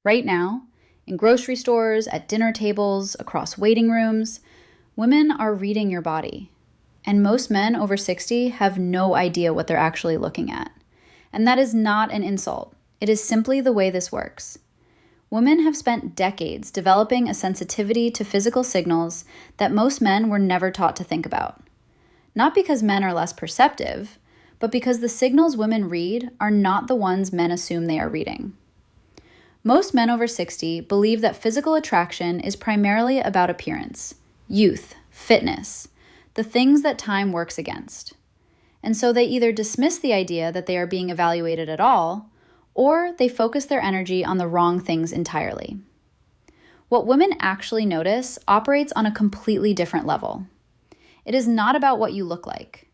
Right now, in grocery stores, at dinner tables, across waiting rooms, women are reading your body. And most men over 60 have no idea what they're actually looking at. And that is not an insult. It is simply the way this works. Women have spent decades developing a sensitivity to physical signals that most men were never taught to think about. Not because men are less perceptive, but because the signals women read are not the ones men assume they are reading. Most men over 60 believe that physical attraction is primarily about appearance, youth, fitness, the things that time works against. And so they either dismiss the idea that they are being evaluated at all, or they focus their energy on the wrong things entirely. What women actually notice operates on a completely different level. It is not about what you look like.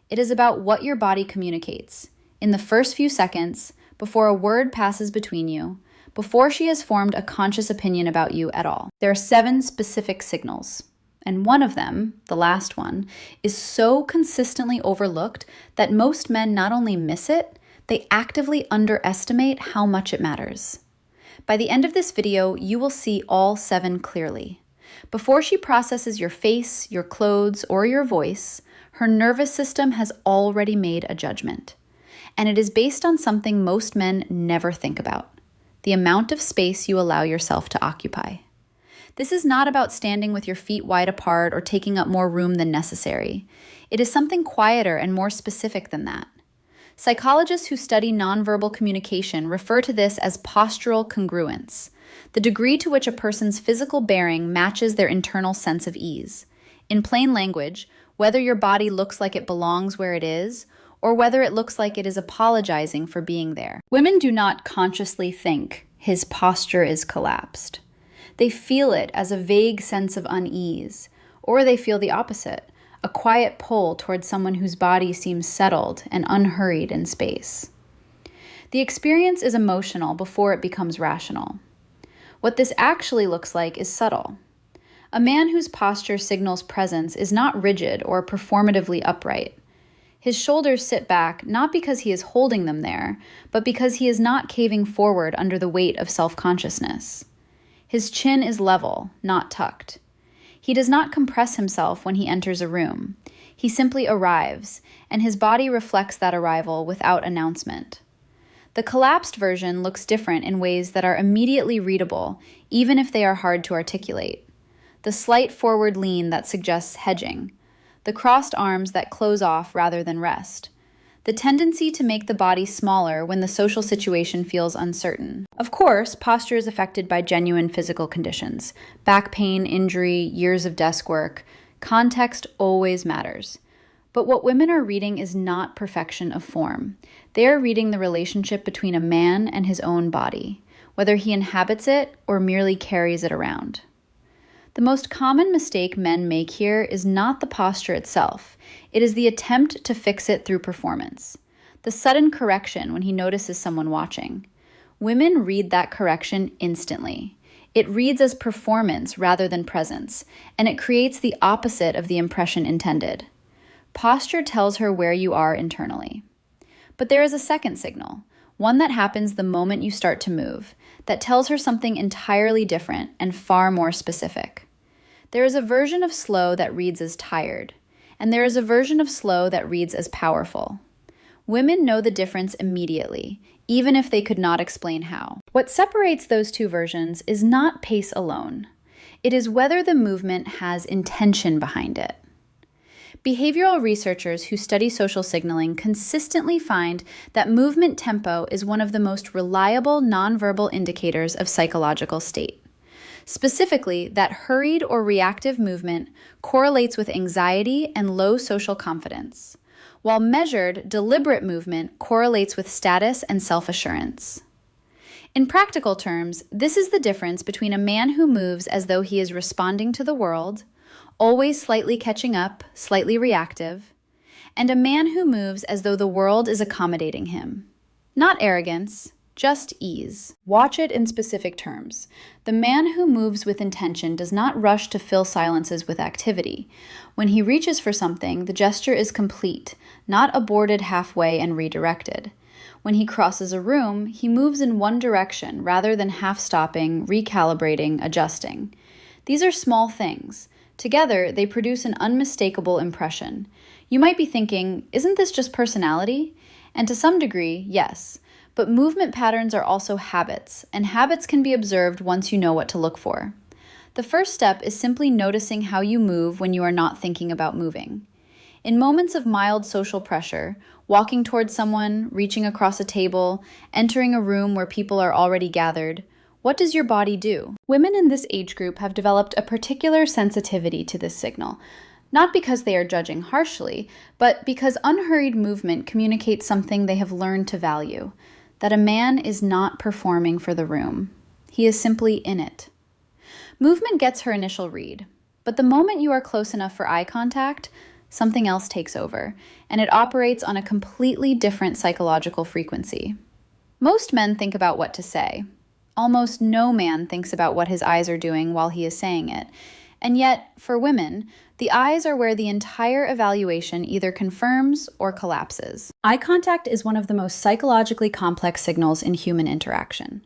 It is about what your body communicates in the first few seconds before a word passes between you, before she has formed a conscious opinion about you at all. There are 7 specific signals, and one of them, the last one, is so consistently overlooked that most men not only miss it, they actively underestimate how much it matters. By the end of this video, you will see all 7 clearly. Before she processes your face, your clothes, or your voice, her nervous system has already made a judgment. And it is based on something most men never think about: the amount of space you allow yourself to occupy. This is not about standing with your feet wide apart or taking up more room than necessary. It is something quieter and more specific than that. Psychologists who study nonverbal communication refer to this as postural congruence, the degree to which a person's physical bearing matches their internal sense of ease. In plain language, whether your body looks like it belongs where it is, or whether it looks like it is apologizing for being there. Women do not consciously think his posture is collapsed. They feel it as a vague sense of unease, or they feel the opposite, a quiet pull towards someone whose body seems settled and unhurried in space. The experience is emotional before it becomes rational. What this actually looks like is subtle. A man whose posture signals presence is not rigid or performatively upright. His shoulders sit back not because he is holding them there, but because he is not caving forward under the weight of self-consciousness. His chin is level, not tucked. He does not compress himself when he enters a room. He simply arrives, and his body reflects that arrival without announcement. The collapsed version looks different in ways that are immediately readable, even if they are hard to articulate. The slight forward lean that suggests hedging, the crossed arms that close off rather than rest, the tendency to make the body smaller when the social situation feels uncertain. Of course, posture is affected by genuine physical conditions: back pain, injury, years of desk work. Context always matters. But what women are reading is not perfection of form. They are reading the relationship between a man and his own body, whether he inhabits it or merely carries it around. The most common mistake men make here is not the posture itself. It is the attempt to fix it through performance. The sudden correction when he notices someone watching. Women read that correction instantly. It reads as performance rather than presence, and it creates the opposite of the impression intended. Posture tells her where you are internally. But there is a second signal, one that happens the moment you start to move, that tells her something entirely different and far more specific. There is a version of slow that reads as tired, and there is a version of slow that reads as powerful. Women know the difference immediately, even if they could not explain how. What separates those two versions is not pace alone. It is whether the movement has intention behind it. Behavioral researchers who study social signaling consistently find that movement tempo is one of the most reliable nonverbal indicators of psychological state. Specifically, that hurried or reactive movement correlates with anxiety and low social confidence, while measured, deliberate movement correlates with status and self-assurance. In practical terms, this is the difference between a man who moves as though he is responding to the world, always slightly catching up, slightly reactive, and a man who moves as though the world is accommodating him. Not arrogance, just ease. Watch it in specific terms. The man who moves with intention does not rush to fill silences with activity. When he reaches for something, the gesture is complete, not aborted halfway and redirected. When he crosses a room, he moves in one direction rather than half stopping, recalibrating, adjusting. These are small things. Together, they produce an unmistakable impression. You might be thinking, isn't this just personality? And to some degree, yes. But movement patterns are also habits, and habits can be observed once you know what to look for. The first step is simply noticing how you move when you are not thinking about moving. In moments of mild social pressure, walking towards someone, reaching across a table, entering a room where people are already gathered, what does your body do? Women in this age group have developed a particular sensitivity to this signal, not because they are judging harshly, but because unhurried movement communicates something they have learned to value, that a man is not performing for the room. He is simply in it. Movement gets her initial read, but the moment you are close enough for eye contact, something else takes over, and it operates on a completely different psychological frequency. Most men think about what to say. Almost no man thinks about what his eyes are doing while he is saying it. And yet, for women, the eyes are where the entire evaluation either confirms or collapses. Eye contact is one of the most psychologically complex signals in human interaction.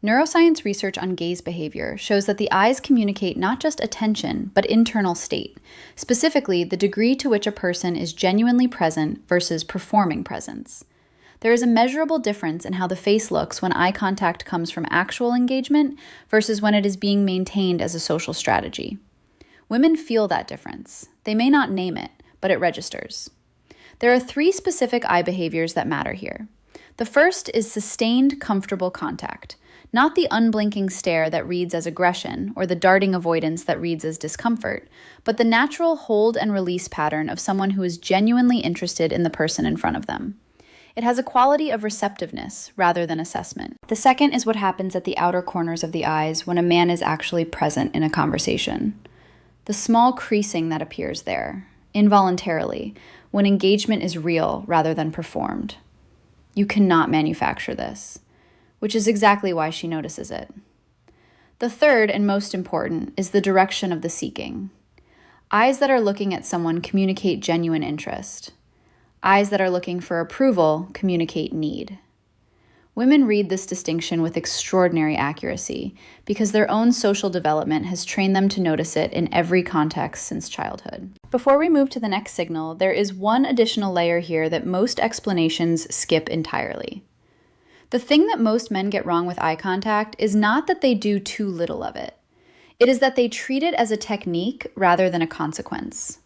Neuroscience research on gaze behavior shows that the eyes communicate not just attention, but internal state, specifically the degree to which a person is genuinely present versus performing presence. There is a measurable difference in how the face looks when eye contact comes from actual engagement versus when it is being maintained as a social strategy. Women feel that difference. They may not name it, but it registers. There are 3 specific eye behaviors that matter here. The first is sustained, comfortable contact. Not the unblinking stare that reads as aggression or the darting avoidance that reads as discomfort, but the natural hold and release pattern of someone who is genuinely interested in the person in front of them. It has a quality of receptiveness rather than assessment. The second is what happens at the outer corners of the eyes when a man is actually present in a conversation. The small creasing that appears there, involuntarily, when engagement is real rather than performed. You cannot manufacture this, which is exactly why she notices it. The third and most important is the direction of the seeking. Eyes that are looking at someone communicate genuine interest. Eyes that are looking for approval communicate need. Women read this distinction with extraordinary accuracy because their own social development has trained them to notice it in every context since childhood. Before we move to the next signal, there is one additional layer here that most explanations skip entirely. The thing that most men get wrong with eye contact is not that they do too little of it. It is that they treat it as a technique rather than a consequence.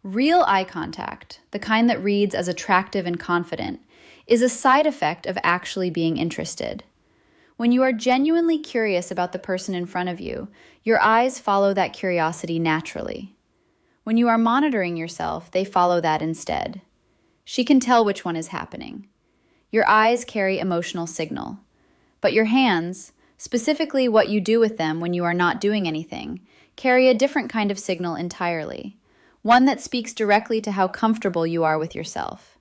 Real eye contact, the kind that reads as attractive and confident, is a side effect of actually being interested. When you are genuinely curious about the person in front of you, your eyes follow that curiosity naturally. When you are monitoring yourself, they follow that instead. She can tell which one is happening. Your eyes carry emotional signal, but your hands, specifically what you do with them when you are not doing anything, carry a different kind of signal entirely, one that speaks directly to how comfortable you are with yourself.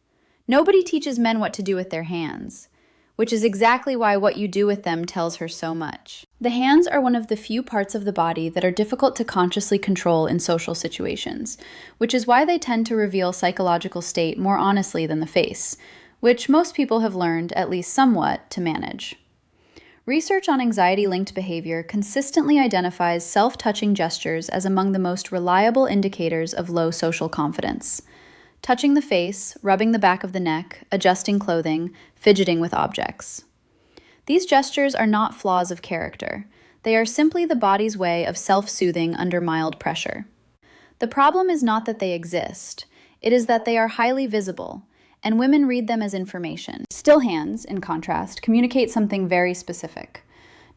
Nobody teaches men what to do with their hands, which is exactly why what you do with them tells her so much. The hands are one of the few parts of the body that are difficult to consciously control in social situations, which is why they tend to reveal psychological state more honestly than the face, which most people have learned, at least somewhat, to manage. Research on anxiety-linked behavior consistently identifies self-touching gestures as among the most reliable indicators of low social confidence. Touching the face, rubbing the back of the neck, adjusting clothing, fidgeting with objects. These gestures are not flaws of character. They are simply the body's way of self-soothing under mild pressure. The problem is not that they exist. It is that they are highly visible, and women read them as information. Still hands, in contrast, communicate something very specific.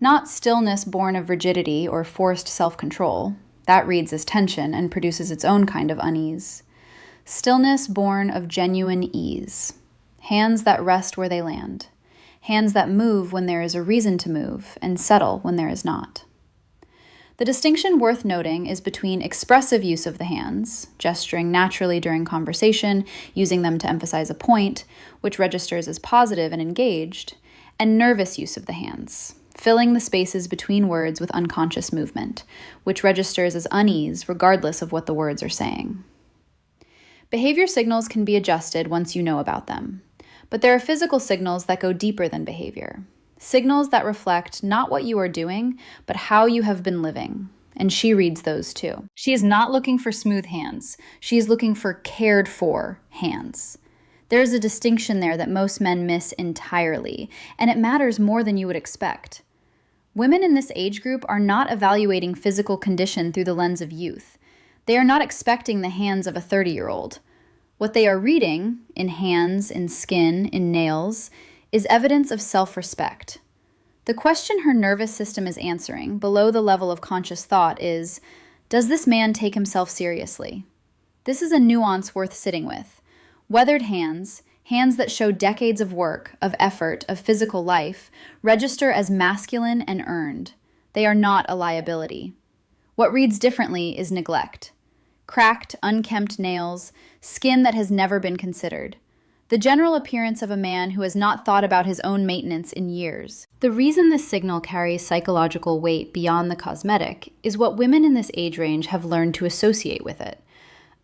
Not stillness born of rigidity or forced self-control. That reads as tension and produces its own kind of unease. Stillness born of genuine ease. Hands that rest where they land. Hands that move when there is a reason to move and settle when there is not. The distinction worth noting is between expressive use of the hands, gesturing naturally during conversation, using them to emphasize a point, which registers as positive and engaged, and nervous use of the hands, filling the spaces between words with unconscious movement, which registers as unease regardless of what the words are saying. Behavior signals can be adjusted once you know about them, But there are physical signals that go deeper than behavior. Signals that reflect not what you are doing, but how you have been living. And she reads those too. She is not looking for smooth hands. She is looking for cared for hands. There is a distinction there that most men miss entirely, and it matters more than you would expect. Women in this age group are not evaluating physical condition through the lens of youth. They are not expecting the hands of a 30-year-old. What they are reading, in hands, in skin, in nails, is evidence of self-respect. The question her nervous system is answering, below the level of conscious thought, is, does this man take himself seriously? This is a nuance worth sitting with. Weathered hands, hands that show decades of work, of effort, of physical life, register as masculine and earned. They are not a liability. What reads differently is neglect. Cracked, unkempt nails, skin that has never been considered. The general appearance of a man who has not thought about his own maintenance in years. The reason this signal carries psychological weight beyond the cosmetic is what women in this age range have learned to associate with it.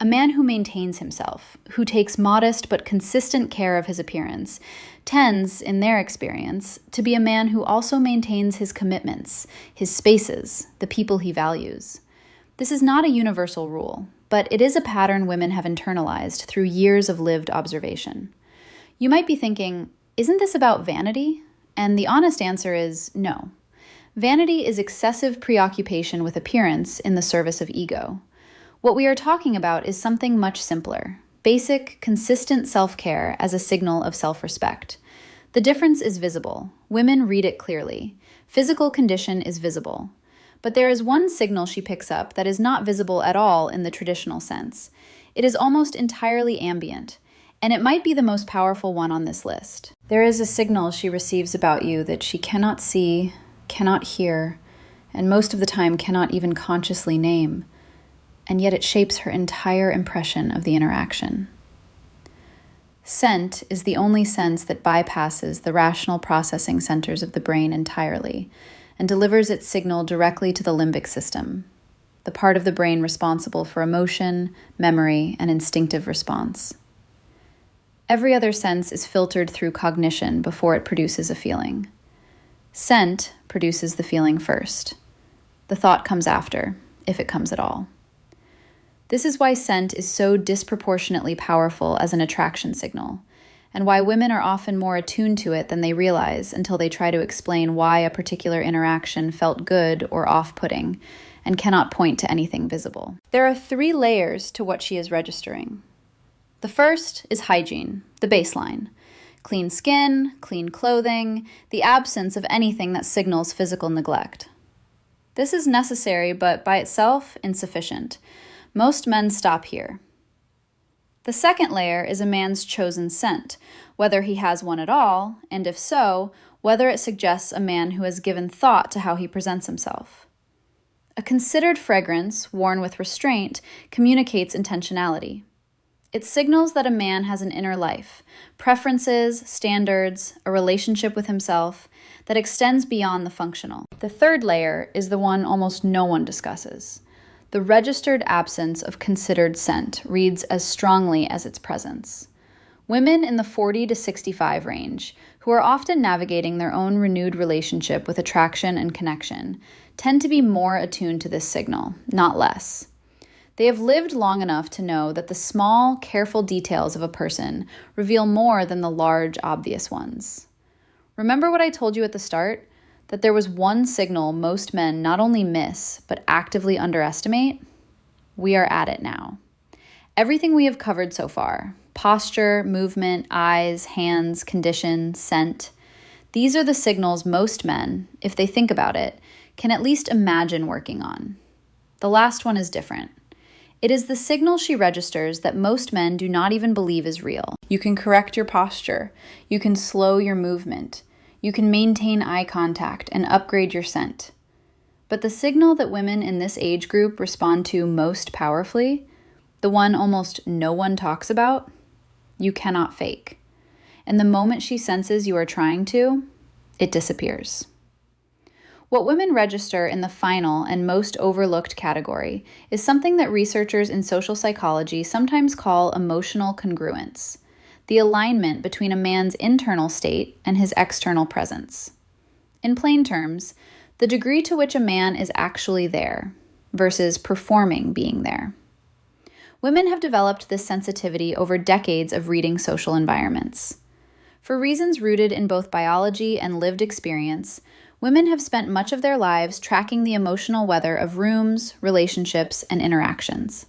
A man who maintains himself, who takes modest but consistent care of his appearance, tends, in their experience, to be a man who also maintains his commitments, his spaces, the people he values. This is not a universal rule, but it is a pattern women have internalized through years of lived observation. You might be thinking, isn't this about vanity? And the honest answer is no. Vanity is excessive preoccupation with appearance in the service of ego. What we are talking about is something much simpler, basic, consistent self-care as a signal of self-respect. The difference is visible. Women read it clearly. Physical condition is visible. But there is one signal she picks up that is not visible at all in the traditional sense. It is almost entirely ambient, and it might be the most powerful one on this list. There is a signal she receives about you that she cannot see, cannot hear, and most of the time cannot even consciously name, and yet it shapes her entire impression of the interaction. Scent is the only sense that bypasses the rational processing centers of the brain entirely, and delivers its signal directly to the limbic system, the part of the brain responsible for emotion, memory, and instinctive response. Every other sense is filtered through cognition before it produces a feeling. Scent produces the feeling first. The thought comes after, if it comes at all. This is why scent is so disproportionately powerful as an attraction signal, and why women are often more attuned to it than they realize until they try to explain why a particular interaction felt good or off-putting, and cannot point to anything visible. There are 3 layers to what she is registering. The first is hygiene, the baseline. Clean skin, clean clothing, the absence of anything that signals physical neglect. This is necessary, but by itself, insufficient. Most men stop here. The second layer is a man's chosen scent, whether he has one at all, and if so, whether it suggests a man who has given thought to how he presents himself. A considered fragrance, worn with restraint, communicates intentionality. It signals that a man has an inner life, preferences, standards, a relationship with himself that extends beyond the functional. The third layer is the one almost no one discusses. The registered absence of considered scent reads as strongly as its presence. Women in the 40 to 65 range, who are often navigating their own renewed relationship with attraction and connection, tend to be more attuned to this signal, not less. They have lived long enough to know that the small, careful details of a person reveal more than the large, obvious ones. Remember what I told you at the start? That there was one signal most men not only miss, but actively underestimate? We are at it now. Everything we have covered so far, posture, movement, eyes, hands, condition, scent, these are the signals most men, if they think about it, can at least imagine working on. The last one is different. It is the signal she registers that most men do not even believe is real. You can correct your posture. You can slow your movement. You can maintain eye contact and upgrade your scent. But the signal that women in this age group respond to most powerfully, the one almost no one talks about, you cannot fake. And the moment she senses you are trying to, it disappears. What women register in the final and most overlooked category is something that researchers in social psychology sometimes call emotional congruence. the alignment between a man's internal state and his external presence. In plain terms, the degree to which a man is actually there versus performing being there. Women have developed this sensitivity over decades of reading social environments. For reasons rooted in both biology and lived experience, women have spent much of their lives tracking the emotional weather of rooms, relationships, and interactions.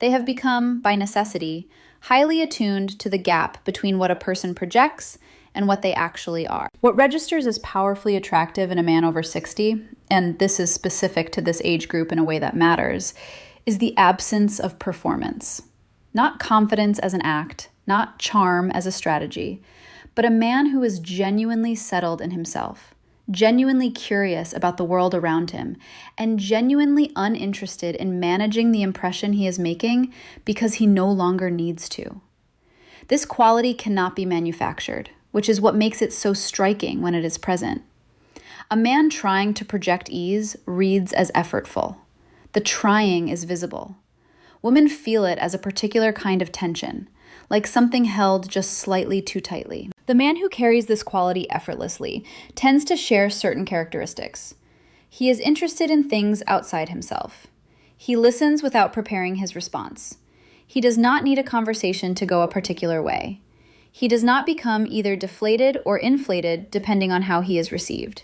They have become, by necessity, highly attuned to the gap between what a person projects and what they actually are. What registers as powerfully attractive in a man over 60, and this is specific to this age group in a way that matters, is the absence of performance. Not confidence as an act, not charm as a strategy, but a man who is genuinely settled in himself, genuinely curious about the world around him, and genuinely uninterested in managing the impression he is making because he no longer needs to. This quality cannot be manufactured, which is what makes it so striking when it is present. A man trying to project ease reads as effortful. The trying is visible. Women feel it as a particular kind of tension, like something held just slightly too tightly. The man who carries this quality effortlessly tends to share certain characteristics. He is interested in things outside himself. He listens without preparing his response. He does not need a conversation to go a particular way. He does not become either deflated or inflated depending on how he is received.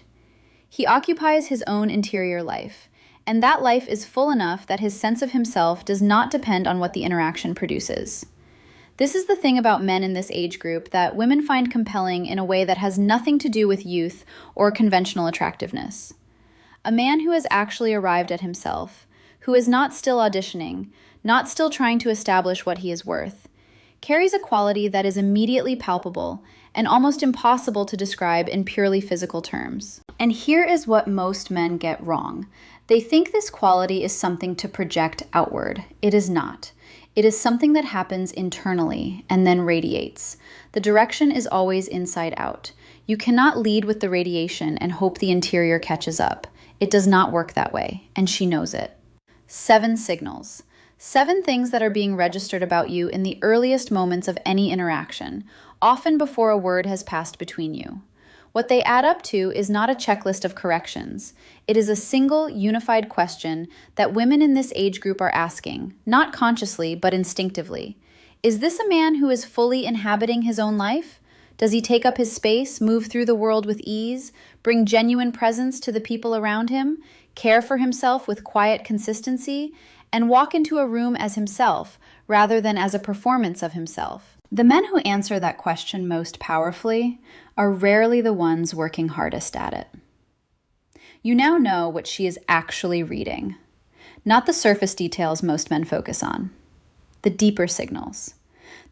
He occupies his own interior life, and that life is full enough that his sense of himself does not depend on what the interaction produces. This is the thing about men in this age group that women find compelling in a way that has nothing to do with youth or conventional attractiveness. A man who has actually arrived at himself, who is not still auditioning, not still trying to establish what he is worth, carries a quality that is immediately palpable and almost impossible to describe in purely physical terms. And here is what most men get wrong. They think this quality is something to project outward. It is not. It is something that happens internally and then radiates. The direction is always inside out. You cannot lead with the radiation and hope the interior catches up. It does not work that way, and she knows it. 7 signals. 7 things that are being registered about you in the earliest moments of any interaction, often before a word has passed between you. What they add up to is not a checklist of corrections. It is a single, unified question that women in this age group are asking, not consciously, but instinctively. Is this a man who is fully inhabiting his own life? Does he take up his space, move through the world with ease, bring genuine presence to the people around him, care for himself with quiet consistency, and walk into a room as himself, rather than as a performance of himself? The men who answer that question most powerfully are rarely the ones working hardest at it. You now know what she is actually reading, not the surface details most men focus on, the deeper signals,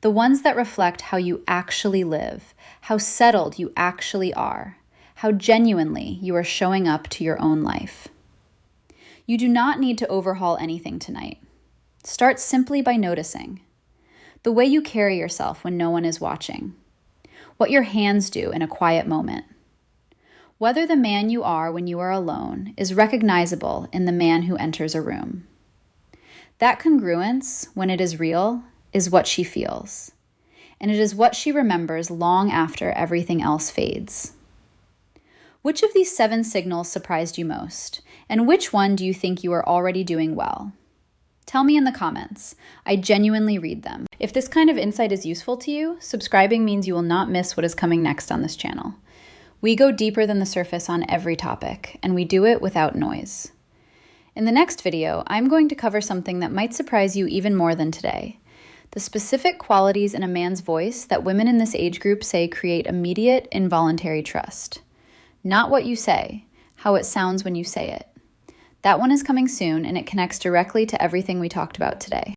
the ones that reflect how you actually live, how settled you actually are, how genuinely you are showing up to your own life. You do not need to overhaul anything tonight. Start simply by noticing the way you carry yourself when no one is watching, what your hands do in a quiet moment, whether the man you are when you are alone is recognizable in the man who enters a room. That congruence, when it is real, is what she feels, and it is what she remembers long after everything else fades. Which of these 7 signals surprised you most, and which one do you think you are already doing well? Tell me in the comments. I genuinely read them. If this kind of insight is useful to you, subscribing means you will not miss what is coming next on this channel. We go deeper than the surface on every topic, and we do it without noise. In the next video, I'm going to cover something that might surprise you even more than today: the specific qualities in a man's voice that women in this age group say create immediate, involuntary trust. Not what you say, how it sounds when you say it. That one is coming soon, and it connects directly to everything we talked about today.